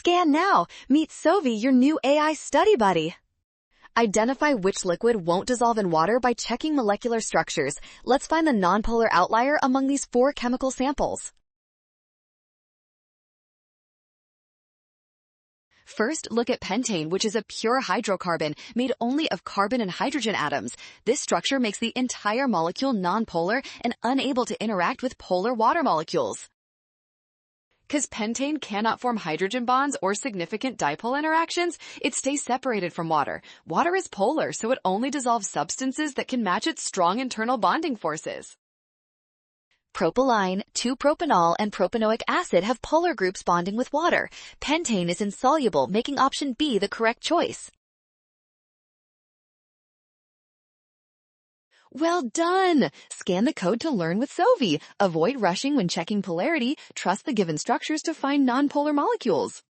Scan now. Meet Sovi, your new AI study buddy. Identify which liquid won't dissolve in water by checking molecular structures. Let's find the nonpolar outlier among these 4 chemical samples. First, look at pentane, which is a pure hydrocarbon made only of carbon and hydrogen atoms. This structure makes the entire molecule nonpolar and unable to interact with polar water molecules. Because pentane cannot form hydrogen bonds or significant dipole interactions, it stays separated from water. Water is polar, so it only dissolves substances that can match its strong internal bonding forces. Propyline, 2-propanol, and propanoic acid have polar groups bonding with water. Pentane is insoluble, making option B the correct choice. Well done! Scan the code to learn with Sovi. Avoid rushing when checking polarity. Trust the given structures to find nonpolar molecules.